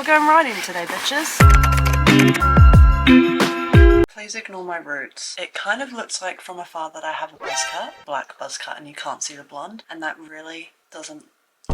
we're going riding today, bitches. Please ignore my roots. It kind of looks like from afar that I have a buzz cut, black buzz cut, and you can't see the blonde, and that really doesn't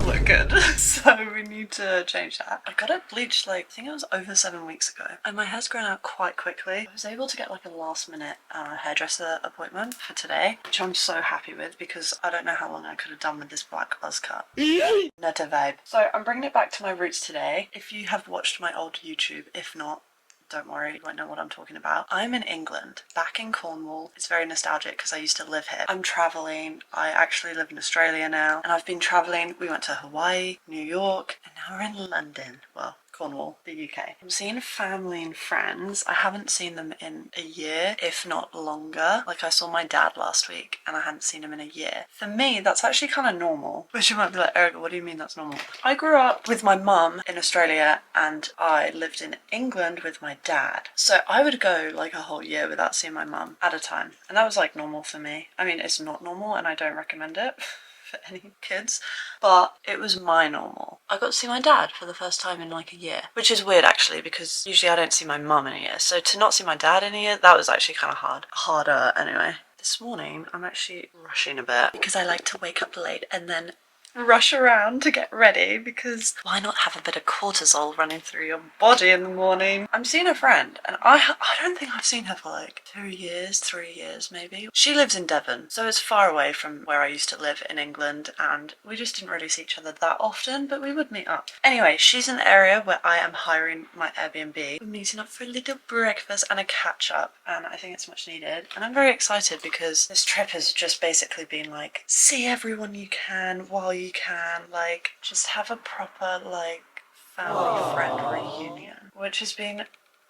look good. So we need to change that. I got it bleached like, I think it was over 7 weeks ago, and my hair's grown out quite quickly. I was able to get like a last minute hairdresser appointment for today, which I'm so happy with because I don't know how long I could have done with this black buzz cut. Not a vibe. So I'm bringing it back to my roots today. If you have watched my old YouTube, if not, don't worry, you won't know what I'm talking about. I'm in England, back in Cornwall. It's very nostalgic because I used to live here. I'm traveling. I actually live in Australia now, and I've been traveling. We went to Hawaii, New York, and now we're in London. Well, Cornwall, the UK. I'm seeing family and friends. I haven't seen them in a year, if not longer. Like, I saw my dad last week and I hadn't seen him in a year. For me, that's actually kind of normal. Which you might be like, Erica, what do you mean that's normal? I grew up with my mum in Australia and I lived in England with my dad. So I would go like a whole year without seeing my mum at a time. And that was like normal for me. I mean, it's not normal and I don't recommend it for any kids, but it was my normal. I got to see my dad for the first time in like a year, which is weird actually because usually I don't see my mum in a year. So to not see my dad in a year, that was actually kind of harder anyway. This morning I'm actually rushing a bit because I like to wake up late and then rush around to get ready because why not have a bit of cortisol running through your body in the morning? I'm seeing a friend and I don't think I've seen her for like 2 years, 3 years maybe. She lives in Devon, so it's far away from where I used to live in England, and we just didn't really see each other that often, but we would meet up. Anyway, she's in the area where I am hiring my Airbnb. We're meeting up for a little breakfast and a catch up, and I think it's much needed. And I'm very excited because this trip has just basically been like, see everyone you can while you can, like, just have a proper like family friend reunion, which has been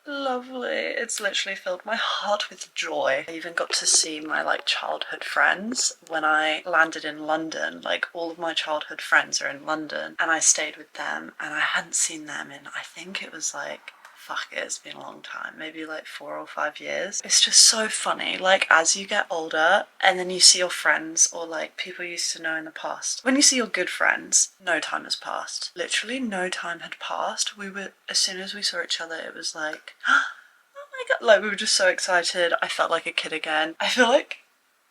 lovely. It's literally filled my heart with joy. I even got to see my like childhood friends when I landed in London. Like, all of my childhood friends are in London and I stayed with them, and I hadn't seen them in, I think it was like, fuck it, it's been a long time, maybe like 4 or 5 years. It's just so funny, like, as you get older and then you see your friends or like people you used to know in the past. When you see your good friends, no time has passed. Literally no time had passed. We were, as soon as we saw each other, it was like, oh my god, like, we were just so excited. I felt like a kid again. I feel like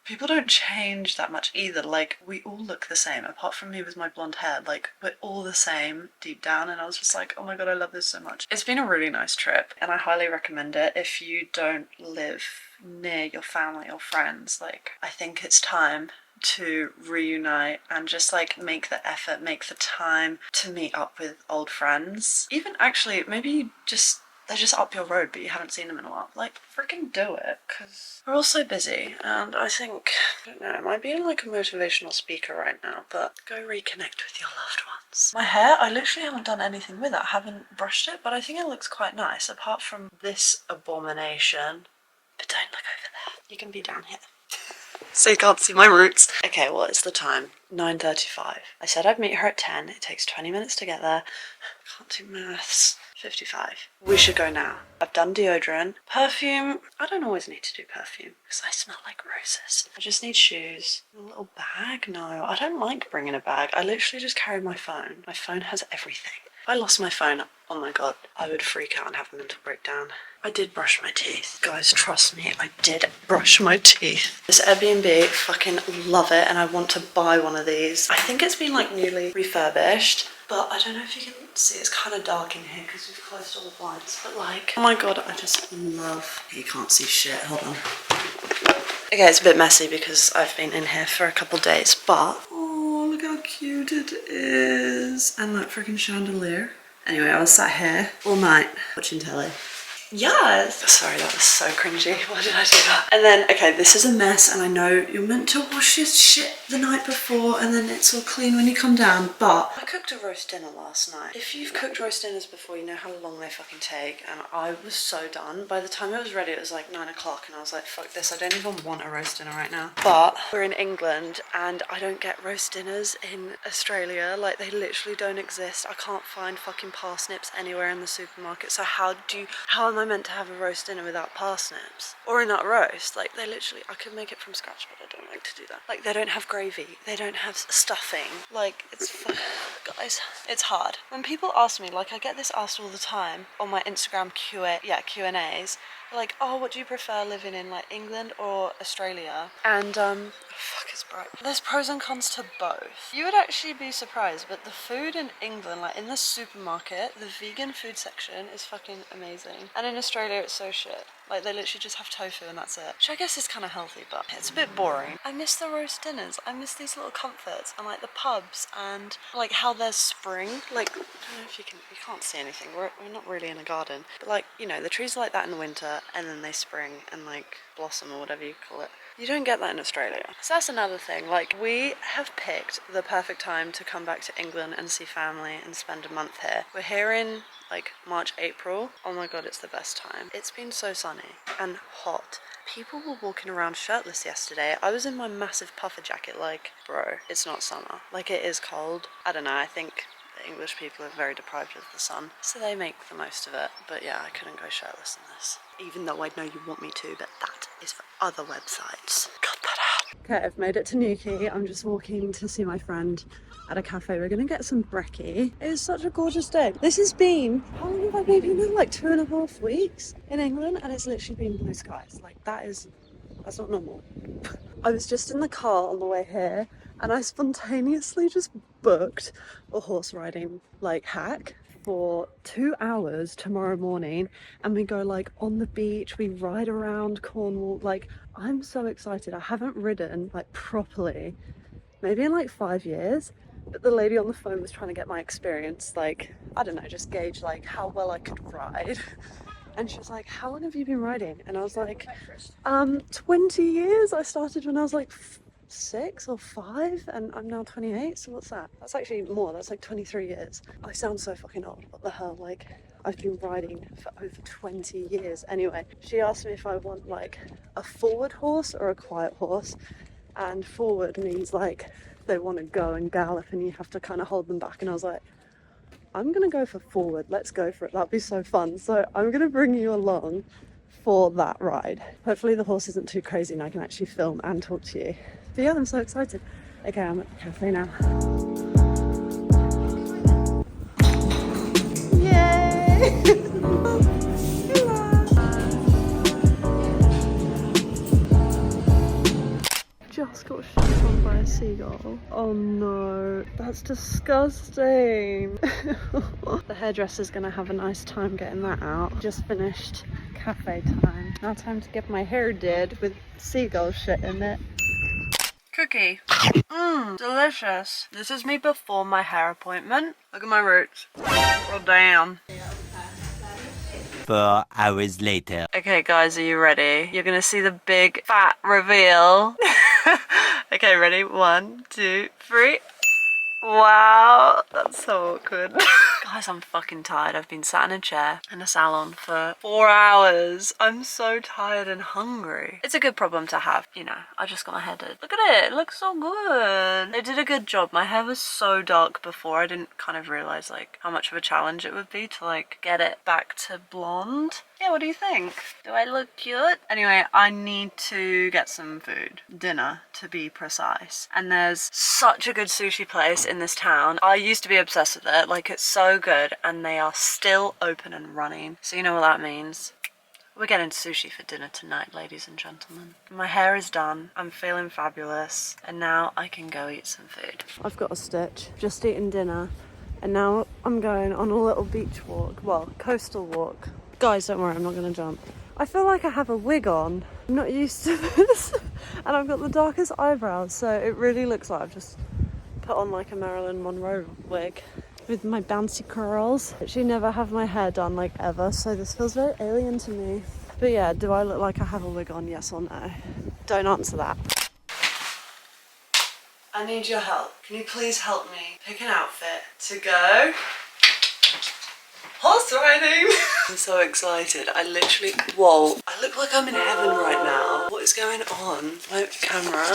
people don't change that much either. Like, we all look the same, apart from me with my blonde hair. Like, we're all the same deep down, and I was just like, oh my god, I love this so much. It's been a really nice trip, and I highly recommend it if you don't live near your family or friends. Like, I think it's time to reunite and just like make the effort, make the time to meet up with old friends. Even actually, maybe you just, they're just up your road but you haven't seen them in a while. Like, freaking do it, because we're all so busy. And I think, I don't know, am I being like a motivational speaker right now? But go reconnect with your loved ones. My hair, I literally haven't done anything with it. I haven't brushed it, but I think it looks quite nice, apart from this abomination. But don't look over there. You can be down here. So you can't see my roots. Okay, well, it's the time. 9:35. I said I'd meet her at 10. It takes 20 minutes to get there. Can't do maths. 55. We should go now. I've done deodorant. Perfume. I don't always need to do perfume because I smell like roses. I just need shoes. A little bag? No, I don't like bringing a bag. I literally just carry my phone. My phone has everything. If I lost my phone, oh my god, I would freak out and have a mental breakdown. I did brush my teeth. Guys, trust me, I did brush my teeth. This Airbnb, fucking love it, and I want to buy one of these. I think it's been like newly refurbished, but I don't know if you can see, it's kind of dark in here because we've closed all the blinds, but like, oh my god, I just love, you can't see shit, hold on. Okay, it's a bit messy because I've been in here for a couple days, but oh, look how cute it is. And that freaking chandelier. Anyway, I was sat here all night watching telly. Yes! Sorry, that was so cringy. Why did I do that? And then, okay, this is a mess, and I know you're meant to wash your shit the night before and then it's all clean when you come down, but I cooked a roast dinner last night. If you've cooked roast dinners before, you know how long they fucking take, and I was so done. By the time it was ready, it was like 9 o'clock, and I was like, fuck this, I don't even want a roast dinner right now. But we're in England, and I don't get roast dinners in Australia. Like, they literally don't exist. I can't find fucking parsnips anywhere in the supermarket, so how am am I meant to have a roast dinner without parsnips? Or a nut roast? Like, they literally, I could make it from scratch, but I don't like to do that. Like, they don't have gravy. They don't have stuffing. Like, guys, it's hard. When people ask me, like, I get this asked all the time on my Instagram Q&As. Like, oh, what do you prefer living in, like, England or Australia? And, fuck, it's bright. There's pros and cons to both. You would actually be surprised, but the food in England, like, in the supermarket, the vegan food section is fucking amazing. And in Australia, it's so shit. Like, they literally just have tofu and that's it. Which I guess is kind of healthy, but it's a bit boring. I miss the roast dinners. I miss these little comforts and, like, the pubs and, like, how there's spring. Like, I don't know if you can't see anything. We're not really in a garden. But, like, you know, the trees are like that in the winter and then they spring and, like, blossom or whatever you call it. You don't get that in Australia. So that's another thing. Like, we have picked the perfect time to come back to England and see family and spend a month here. We're here in, like, March, April. Oh my god, it's the best time. It's been so sunny and hot. People were walking around shirtless yesterday. I was in my massive puffer jacket, like, bro, it's not summer. Like, it is cold. I don't know, I think the English people are very deprived of the sun, so they make the most of it. But yeah, I couldn't go shirtless in this. Even though I know you want me to, but that is for other websites. Cut that out. Okay, I've made it to Newquay. I'm just walking to see my friend at a cafe. We're gonna get some brekkie. It is such a gorgeous day. This has been, how long have I been here now? Like 2.5 weeks in England, and it's literally been blue skies. Like, that's not normal. I was just in the car on the way here, and I spontaneously just booked a horse riding, like, hack for 2 hours tomorrow morning, and we go, like, on the beach, we ride around Cornwall. Like, I'm so excited. I haven't ridden, like, properly maybe in like 5 years, but the lady on the phone was trying to get my experience, like, I don't know, just gauge like how well I could ride. And she was like, how long have you been riding? And I was like, 20 years. I started when I was like 6 or 5, and I'm now 28, so what's that? That's actually more, that's like 23 years. I sound so fucking old, what the hell? Like, I've been riding for over 20 years. Anyway, she asked me if I want like a forward horse or a quiet horse, and forward means like they want to go and gallop and you have to kind of hold them back, and I was like, I'm gonna go for forward, let's go for it, that'd be so fun. So I'm gonna bring you along for that ride. Hopefully the horse isn't too crazy and I can actually film and talk to you. But yeah, I'm so excited. Okay, I'm at the cafe now. Yay! Just got shot on by a seagull. Oh no, that's disgusting. The hairdresser's gonna have a nice time getting that out. Just finished cafe time. Now time to get my hair did with seagull shit in it. Cookie. Mmm, delicious. This is me before my hair appointment. Look at my roots. Oh damn. 4 hours later. Okay guys, are you ready? You're gonna see the big fat reveal. Okay, ready? 1, 2, 3. Wow, that's so awkward. Guys, I'm fucking tired. I've been sat in a chair in a salon for 4 hours. I'm so tired and hungry. It's a good problem to have, you know. I just got my hair did. Look at it. It looks so good. They did a good job. My hair was so dark before. I didn't kind of realize like how much of a challenge it would be to like get it back to blonde. Yeah, what do you think? Do I look cute? Anyway, I need to get some food. Dinner, to be precise. And there's such a good sushi place in this town. I used to be obsessed with it. Like, it's so good, and they are still open and running. So you know what that means. We're getting sushi for dinner tonight, ladies and gentlemen. My hair is done. I'm feeling fabulous. And now I can go eat some food. I've got a stitch. Just eaten dinner. And now I'm going on a little beach walk. Well, coastal walk. Guys, don't worry, I'm not gonna jump. I feel like I have a wig on. I'm not used to this. And I've got the darkest eyebrows, so it really looks like I've just put on like a Marilyn Monroe wig with my bouncy curls. I actually never have my hair done like ever, so this feels very alien to me. But yeah, do I look like I have a wig on, yes or no? Don't answer that. I need your help. Can you please help me pick an outfit to go horse riding? I'm so excited. I literally, whoa, I look like I'm in heaven right now. What is going on? My camera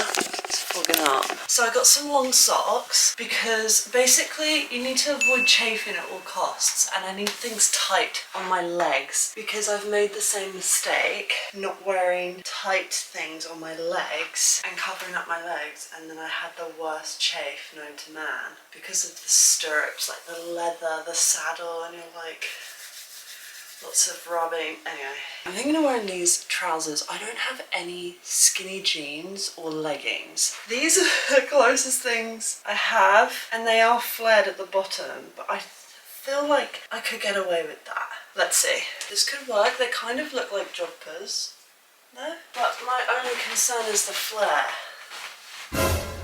is fogging up. So I got some long socks because basically you need to avoid chafing at all costs, and I need things tight on my legs because I've made the same mistake not wearing tight things on my legs and covering up my legs, and then I had the worst chafe known to man because of the stirrups, like the leather, the saddle, and you're like lots of rubbing. Anyway, I'm thinking of wearing these trousers. I don't have any skinny jeans or leggings. These are the closest things I have, and they are flared at the bottom, but I feel like I could get away with that. Let's see. This could work. They kind of look like joggers. No? But my only concern is the flare.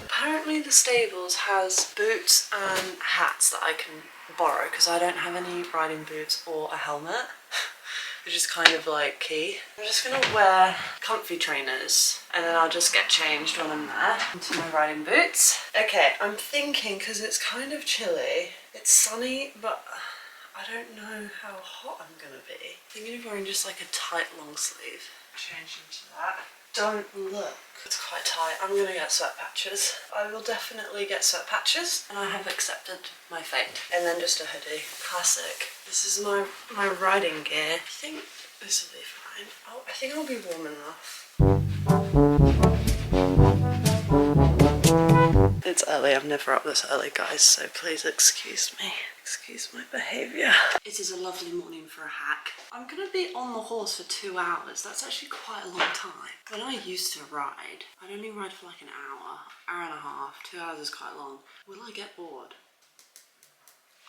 Apparently the stables has boots and hats that I can borrow because I don't have any riding boots or a helmet, which is kind of like key. I'm just gonna wear comfy trainers and then I'll just get changed when I'm there into my riding boots. Okay, I'm thinking, because it's kind of chilly, it's sunny, but I don't know how hot I'm gonna be. Thinking of wearing just like a tight long sleeve. Change into that. Don't look. It's quite tight. I'm gonna get sweat patches. I will definitely get sweat patches, and I have accepted my fate. And then just a hoodie. Classic. This is my riding gear. I think this will be fine. Oh, I think I'll be warm enough. It's early. I'm never up this early, guys, so please excuse me. Excuse my behaviour. It is a lovely morning for a hack. I'm going to be on the horse for 2 hours. That's actually quite a long time. When I used to ride, I'd only ride for like an hour, hour and a half. 2 hours is quite long. Will I get bored?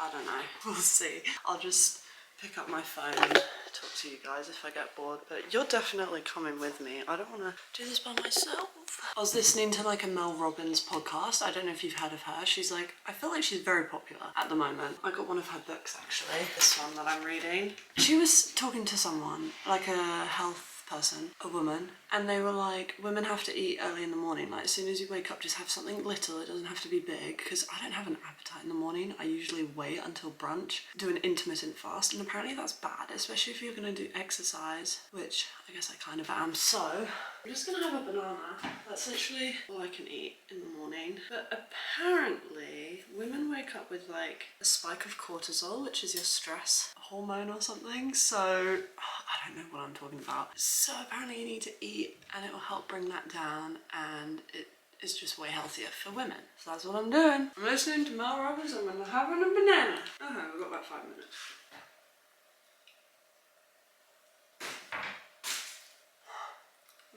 I don't know. We'll see. I'll just pick up my phone and talk to you guys if I get bored, but you're definitely coming with me. I don't want to do this by myself. I was listening to like a Mel Robbins podcast. I don't know if you've heard of her. She's like, I feel like she's very popular at the moment. I got one of her books actually, this one that I'm reading. She was talking to someone, like a health person, a woman, and they were like, women have to eat early in the morning. Like as soon as you wake up, just have something little. It doesn't have to be big, because I don't have an appetite in the morning. I usually wait until brunch, do an intermittent fast, and apparently that's bad, especially if you're going to do exercise, which I guess I kind of am. So I'm just gonna have a banana. That's literally all I can eat in the morning. But apparently women wake up with like a spike of cortisol, which is your stress hormone or something. So I don't know what I'm talking about. So apparently you need to eat and it will help bring that down, and it is just way healthier for women. So that's what I'm doing. I'm listening to Mel Robbins. I'm gonna have a banana. Okay, we've got about 5 minutes.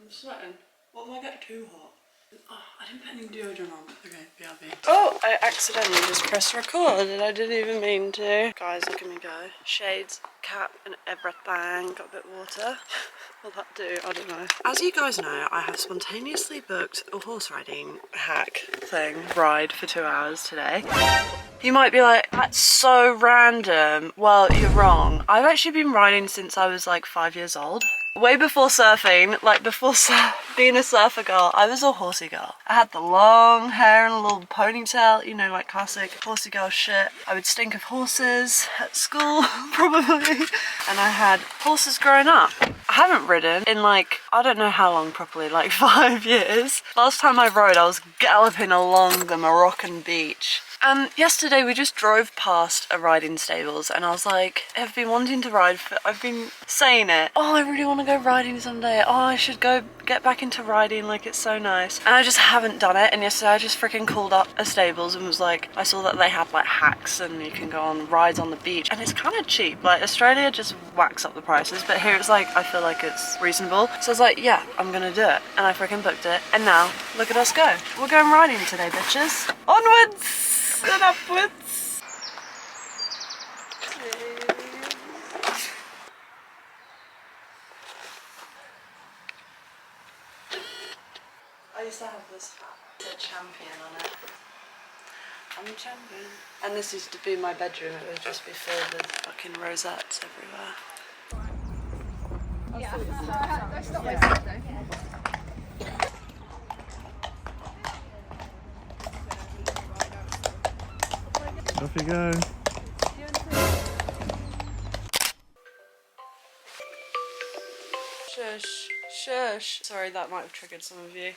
I'm sweating. What if I get too hot? Oh, I didn't put any deodorant on. Okay, BRB. Oh, I accidentally just pressed record and I didn't even mean to. Guys, look at me go. Shades, cap and everything. Got a bit of water. Will that do? I don't know. As you guys know, I have spontaneously booked a horse riding ride for 2 hours today. You might be like, that's so random. Well, you're wrong. I've actually been riding since I was like 5 years old. Way before surfing, like before being a surfer girl, I was a horsey girl. I had the long hair and a little ponytail, you know, like classic horsey girl shit. I would stink of horses at school, probably. And I had horses growing up. I haven't ridden in like, I don't know how long properly, like 5 years. Last time I rode, I was galloping along the Moroccan beach. And yesterday we just drove past a riding stables and I was like, I've been wanting to ride I've been saying it. Oh, I really want to go riding someday. Oh, I should go get back into riding, like it's so nice. And I just haven't done it. And yesterday I just freaking called up a stables and was like, I saw that they had like hacks and you can go on rides on the beach. And it's kind of cheap. Like Australia just whacks up the prices, but here it's like, I feel like it's reasonable. So I was like, yeah, I'm gonna do it. And I freaking booked it. And now, look at us go. We're going riding today, bitches. Onwards! And upwards. I used to have this hat, it said champion on it. I'm a champion. And this used to be my bedroom, it would just be filled with fucking rosettes everywhere. Off you go. Shush, shush. Sorry, that might have triggered some of you.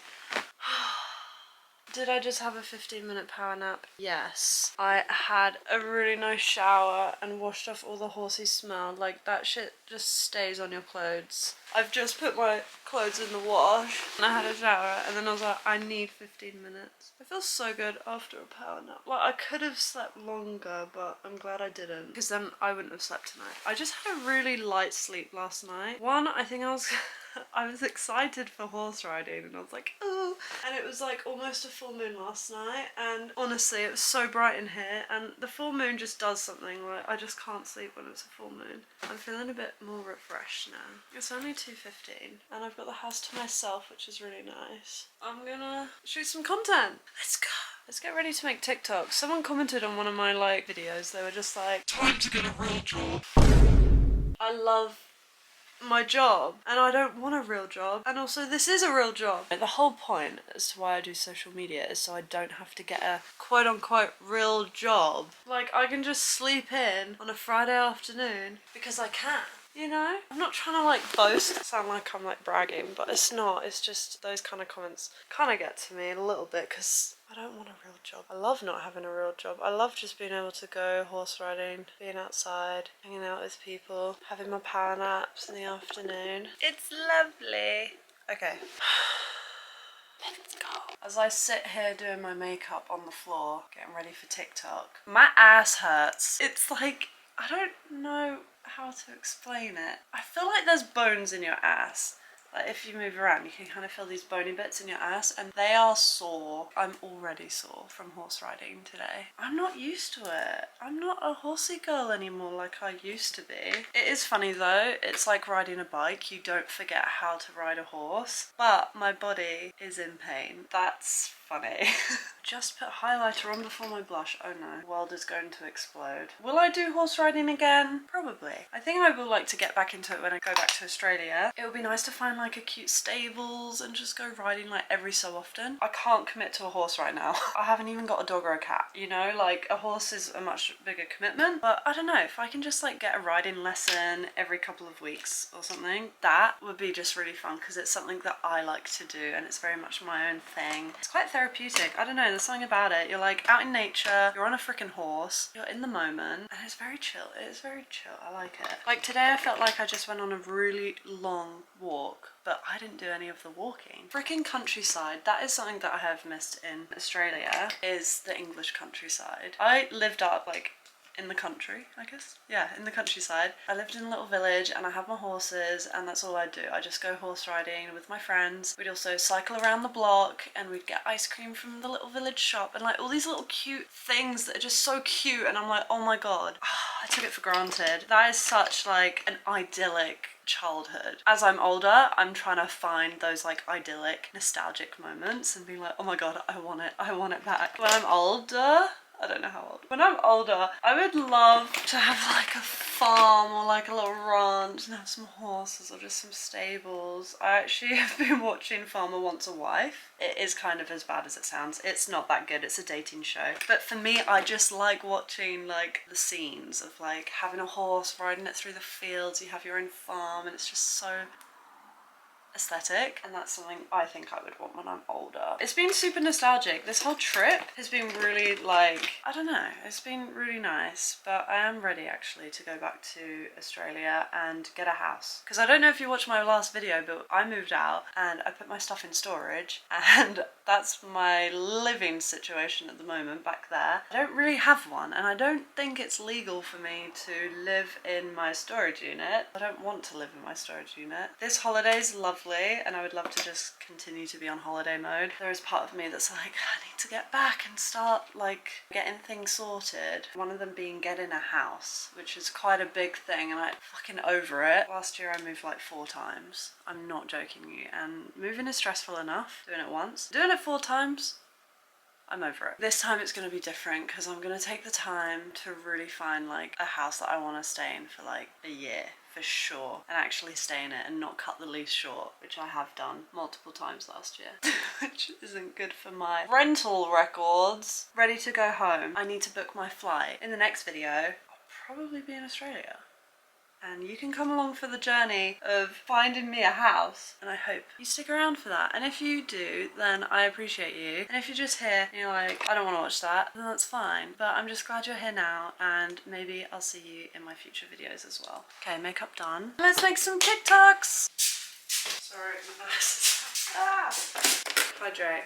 Did I just have a 15-minute power nap? Yes. I had a really nice shower and washed off all the horsey smell. Like, that shit just stays on your clothes. I've just put my clothes in the wash and I had a shower and then I was like, I need 15 minutes. I feel so good after a power nap. Like, I could have slept longer, but I'm glad I didn't, because then I wouldn't have slept tonight. I just had a really light sleep last night. One, I think I was I was excited for horse riding and I was like, oh, and it was like almost a full moon last night, and honestly it was so bright in here, and the full moon just does something. Like, I just can't sleep when it's a full moon. I'm feeling a bit more refreshed now. It's only 2:15 and I've got the house to myself, which is really nice. I'm gonna shoot some content. Let's go. Let's get ready to make TikToks. Someone commented on one of my like videos. They were just like, time to get a real job. I love my job and I don't want a real job, and also this is a real job. The whole point as to why I do social media is so I don't have to get a quote-unquote real job. Like, I can just sleep in on a Friday afternoon because I can, you know? I'm not trying to like boast, sound like I'm like bragging, but it's not. It's just those kind of comments kind of get to me a little bit because I don't want a real job. I love not having a real job. I love just being able to go horse riding, being outside, hanging out with people, having my power naps in the afternoon. It's lovely. Okay. Let's go. As I sit here doing my makeup on the floor, getting ready for TikTok, my ass hurts. It's like, I don't know how to explain it. I feel like there's bones in your ass. Like, if you move around, you can kind of feel these bony bits in your ass, and they are sore. I'm already sore from horse riding today. I'm not used to it. I'm not a horsey girl anymore like I used to be. It is funny though. It's like riding a bike. You don't forget how to ride a horse, but my body is in pain. That's funny. Just put highlighter on before my blush. Oh no, the world is going to explode. Will I do horse riding again? Probably. I think I will like to get back into it when I go back to Australia. It would be nice to find like a cute stables and just go riding like every so often. I can't commit to a horse right now. I haven't even got a dog or a cat, you know? Like, a horse is a much bigger commitment, but I don't know, if I can just like get a riding lesson every couple of weeks or something, that would be just really fun, because it's something that I like to do and it's very much my own thing. It's quite therapeutic. I don't know, there's something about it. You're like out in nature, you're on a freaking horse, you're in the moment, and it's very chill. It's very chill. I like it. Like today I felt like I just went on a really long walk, but I didn't do any of the walking. Freaking countryside. That is something that I have missed in Australia, is the English countryside. I lived up like in the country, I guess. Yeah, in the countryside. I lived in a little village and I have my horses, and that's all I do. I just go horse riding with my friends. We'd also cycle around the block and we'd get ice cream from the little village shop, and like all these little cute things that are just so cute, and I'm like, oh my god. I took it for granted. That is such like an idyllic childhood. As I'm older, I'm trying to find those like idyllic, nostalgic moments and be like, oh my god, I want it back. When I'm older, I don't know how old. When I'm older, I would love to have like a farm or like a little ranch and have some horses or just some stables. I actually have been watching Farmer Wants a Wife. It is kind of as bad as it sounds. It's not that good. It's a dating show. But for me, I just like watching like the scenes of like having a horse, riding it through the fields. You have your own farm and it's just so aesthetic, and that's something I think I would want when I'm older. It's been super nostalgic. This whole trip has been really like, I don't know, it's been really nice, but I am ready actually to go back to Australia and get a house. Because I don't know if you watched my last video, but I moved out and I put my stuff in storage, and that's my living situation at the moment back there. I don't really have one, and I don't think it's legal for me to live in my storage unit. I don't want to live in my storage unit. This holiday's lovely, and I would love to just continue to be on holiday mode. There is part of me that's like, I need to get back and start like getting things sorted. One of them being getting a house, which is quite a big thing, and I'm fucking over it. Last year I moved like 4 times. I'm not joking you, and moving is stressful enough. Doing it once. Doing it 4 times, I'm over it. This time it's going to be different because I'm going to take the time to really find like a house that I want to stay in for like a year for sure, and actually stay in it and not cut the lease short, which I have done multiple times last year, which isn't good for my rental records. Ready to go home. I need to book my flight. In the next video, I'll probably be in Australia. And and you can come along for the journey of finding me a house, and I hope you stick around for that. And if you do, then I appreciate you. And if you're just here and you're like, I don't want to watch that, then that's fine. But I'm just glad you're here now, and maybe I'll see you in my future videos as well. Okay, makeup done. Let's make some TikToks. Sorry, my eyes. Ah! Hydrate.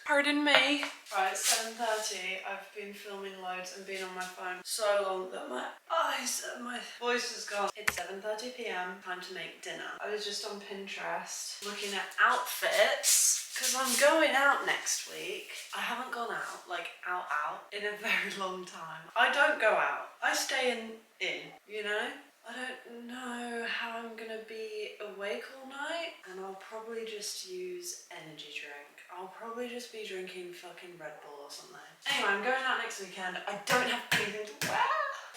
Pardon me. Right, it's 7:30. I've been filming loads and been on my phone so long that my eyes and my voice is gone. It's 7:30 p.m. Time to make dinner. I was just on Pinterest looking at outfits because I'm going out next week. I haven't gone out, like out, in a very long time. I don't go out. I stay in, you know? I don't know how I'm gonna be awake all night, and I'll probably just use energy drink. I'll probably just be drinking fucking Red Bull or something. Anyway, I'm going out next weekend. I don't have anything to wear.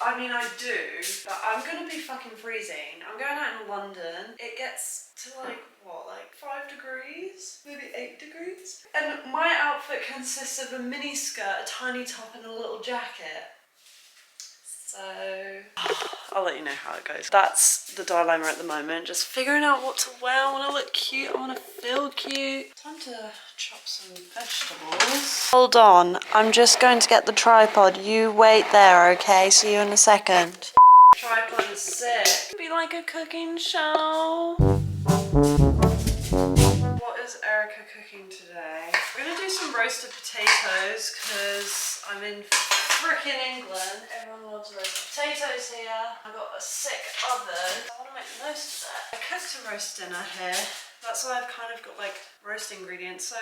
I mean, I do, but I'm gonna be fucking freezing. I'm going out in London. It gets to like, what, like 5 degrees? Maybe 8 degrees? And my outfit consists of a mini skirt, a tiny top, and a little jacket. So I'll let you know how it goes. That's the dilemma at the moment. Just figuring out what to wear. I want to look cute. I want to feel cute. Time to chop some vegetables. Hold on. I'm just going to get the tripod. You wait there, okay? See you in a second. Tripod is sick. Be like a cooking show. What is Erica cooking today? We're gonna do some roasted potatoes because I'm in frickin' England. Everyone loves roasted potatoes here. I've got a sick oven. I want to make the most of it. I cooked a roast dinner here. That's why I've kind of got like roast ingredients. So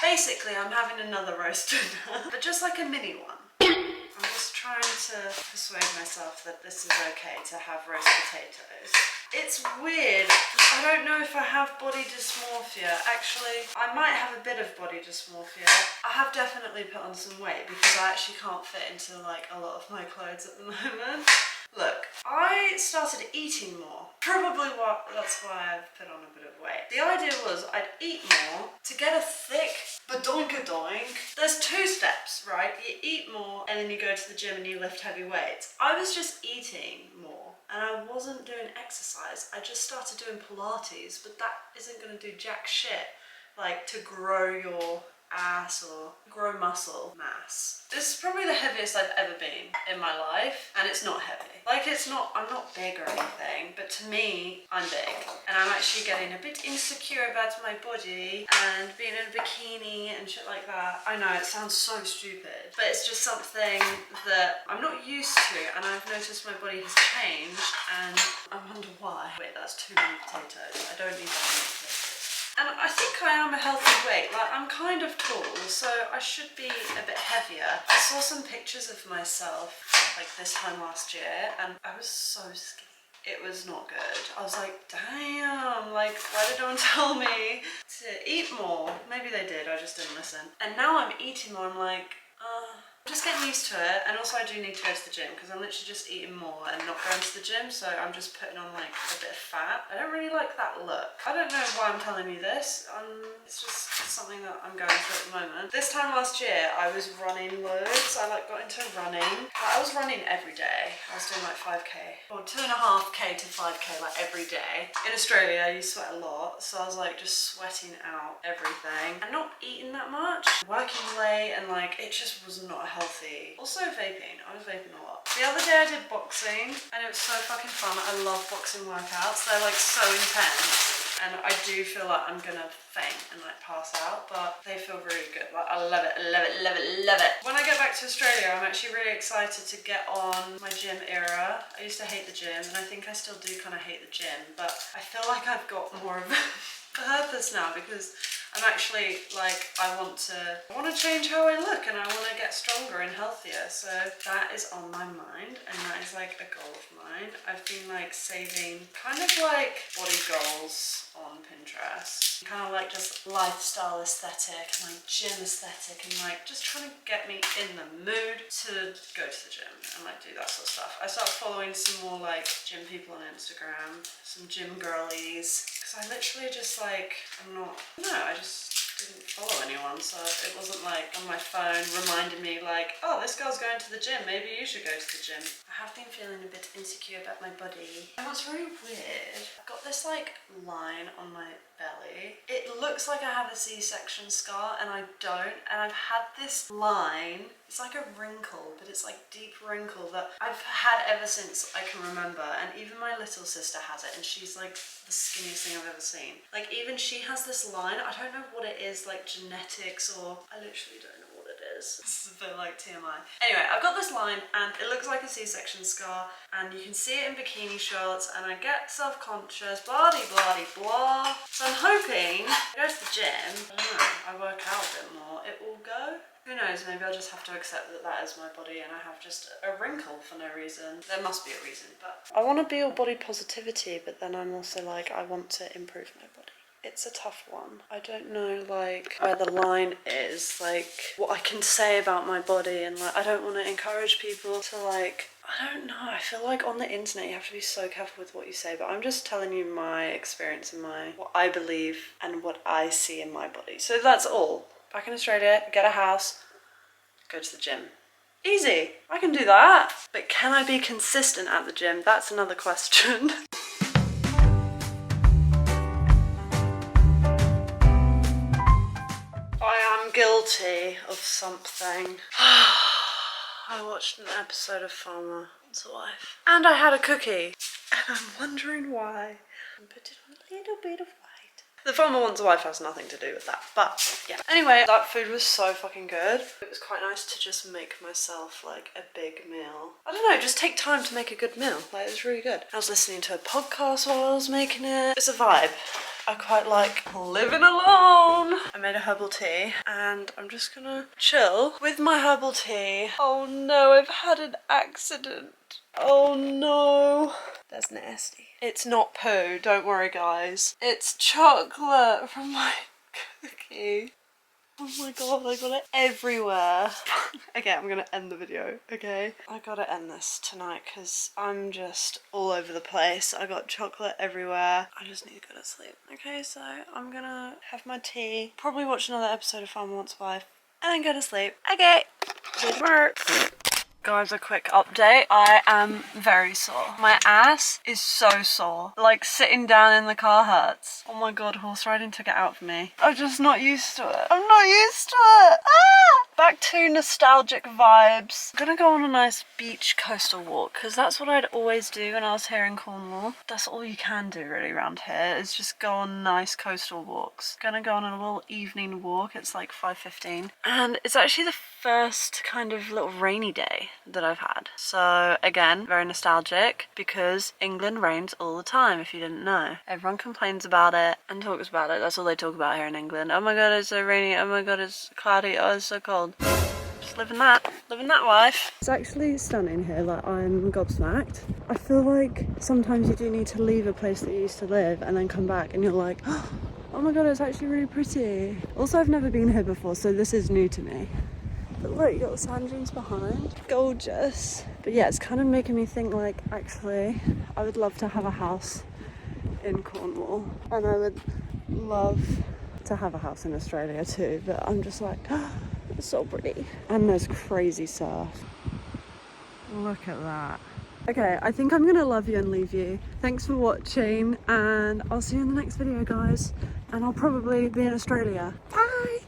basically I'm having another roast dinner, but just like a mini one. I'm just trying to persuade myself that this is okay to have roast potatoes. It's weird. I don't know if I have body dysmorphia. Actually, I might have a bit of body dysmorphia. I have definitely put on some weight because I actually can't fit into like a lot of my clothes at the moment. Look, I started eating more. Probably that's why I've put on a bit of weight. The idea was I'd eat more to get a thick badoink-a-doink. There's 2 steps, right? You eat more and then you go to the gym and you lift heavy weights. I was just eating more and I wasn't doing exercise. I just started doing Pilates, but that isn't going to do jack shit like to grow your ass or grow muscle mass. This is probably the heaviest I've ever been in my life, and it's not heavy. Like I'm not big or anything, but to me, I'm big. And I'm actually getting a bit insecure about my body and being in a bikini and shit like that. I know it sounds so stupid, but it's just something that I'm not used to, and I've noticed my body has changed, and I wonder why. Wait, that's too many potatoes. I don't need that many potatoes. And I think I am a healthy weight, like I'm kind of tall, so I should be a bit heavier. I saw some pictures of myself like this time last year and I was so skinny. It was not good. I was like, damn, like why did no one tell me to eat more? Maybe they did, I just didn't listen. And now I'm eating more, I'm like, I'm just getting used to it, and also I do need to go to the gym because I'm literally just eating more and not going to the gym, so I'm just putting on like a bit of fat. I don't really like that look. I don't know why I'm telling you this. It's just something that I'm going through at the moment. This time last year I was running loads. I like got into running. I was running every day. I was doing like 5k or 2.5k to 5k like every day. In Australia you sweat a lot, so I was like just sweating out everything and not eating that much, working late, and like it just was not healthy. Also vaping. I was vaping a lot. The other day I did boxing and it was so fucking fun. I love boxing workouts. They're like so intense. And I do feel like I'm gonna faint and like pass out, but they feel really good. Like I love it, love it, love it, love it. When I get back to Australia, I'm actually really excited to get on my gym era. I used to hate the gym, and I think I still do kind of hate the gym, but I feel like I've got more of a purpose now because I'm actually like, I want to change how I look, and I want to get stronger and healthier. So that is on my mind, and that is like a goal of mine. I've been like saving kind of like body goals on Pinterest, kind of like just lifestyle aesthetic and like gym aesthetic, and like just trying to get me in the mood to go to the gym and like do that sort of stuff. I started following some more like gym people on Instagram, some gym girlies, because I literally just like, I just didn't follow anyone, so it wasn't like on my phone reminding me like, oh, this girl's going to the gym, maybe you should go to the gym. I have been feeling a bit insecure about my body. And what's really weird, I've got this like line on my belly. It looks like I have a C-section scar and I don't, and I've had this line, it's like a wrinkle, but it's like deep wrinkle that I've had ever since I can remember, and even my little sister has it, and she's like the skinniest thing I've ever seen. Like even she has this line, I don't know what it is, like genetics or I literally don't know what it is. This is a bit like TMI. Anyway, I've got this line and it looks like a C-section scar and you can see it in bikini shots and I get self-conscious, blah de blah de blah. So I'm hoping I go to the gym, I don't know, I work out a bit more, it will go. Who knows, maybe I'll just have to accept that that is my body and I have just a wrinkle for no reason. There must be a reason, but I want to be all body positivity, but then I'm also like, I want to improve my body. It's a tough one. I don't know like where the line is, like what I can say about my body, and like I don't want to encourage people to like, I don't know, I feel like on the internet you have to be so careful with what you say, but I'm just telling you my experience and what I believe and what I see in my body. So that's all. Back in Australia, get a house, go to the gym. Easy, I can do that. But can I be consistent at the gym? That's another question. I am guilty of something. I watched an episode of Farmer Wants a Wife. And I had a cookie. And I'm wondering why. And put it on a little bit of white. The Farmer Wants a Wife has nothing to do with that, but yeah. Anyway, that food was so fucking good. It was quite nice to just make myself like a big meal. I don't know, just take time to make a good meal. Like, it was really good. I was listening to a podcast while I was making it. It's a vibe. I quite like living alone. I made a herbal tea and I'm just gonna chill with my herbal tea. Oh no, I've had an accident. Oh no. That's nasty. It's not poo, don't worry guys. It's chocolate from my cookie. Oh my god, I got it everywhere. Okay, I'm gonna end the video, okay? I gotta end this tonight because I'm just all over the place. I got chocolate everywhere. I just need to go to sleep. Okay, so I'm gonna have my tea, probably watch another episode of Farmer Wants a Wife, and then go to sleep. Okay, see you tomorrow. Guys, a quick update. I am very sore. My ass is so sore. Like, sitting down in the car hurts. Oh my god, horse riding took it out for me. I'm just not used to it. I'm not used to it. Ah! Back to nostalgic vibes. I'm gonna go on a nice beach coastal walk because that's what I'd always do when I was here in Cornwall. That's all you can do really around here is just go on nice coastal walks. Gonna go on a little evening walk. It's like 5:15 and it's actually the first kind of little rainy day that I've had. So again, very nostalgic because England rains all the time, if you didn't know. Everyone complains about it and talks about it. That's all they talk about here in England. Oh my god, it's so rainy. Oh my god, it's cloudy. Oh, it's so cold. Just living that life. It's actually stunning here, like I'm gobsmacked. I feel like sometimes you do need to leave a place that you used to live and then come back and you're like, oh my god, it's actually really pretty. Also, I've never been here before, so this is new to me. But look, you got the sand dunes behind. Gorgeous. But yeah, it's kind of making me think like, actually, I would love to have a house in Cornwall. And I would love to have a house in Australia too. But I'm just like, it's so pretty. And there's crazy surf. Look at that. Okay, I think I'm gonna love you and leave you. Thanks for watching and I'll see you in the next video, guys. And I'll probably be in Australia. Bye!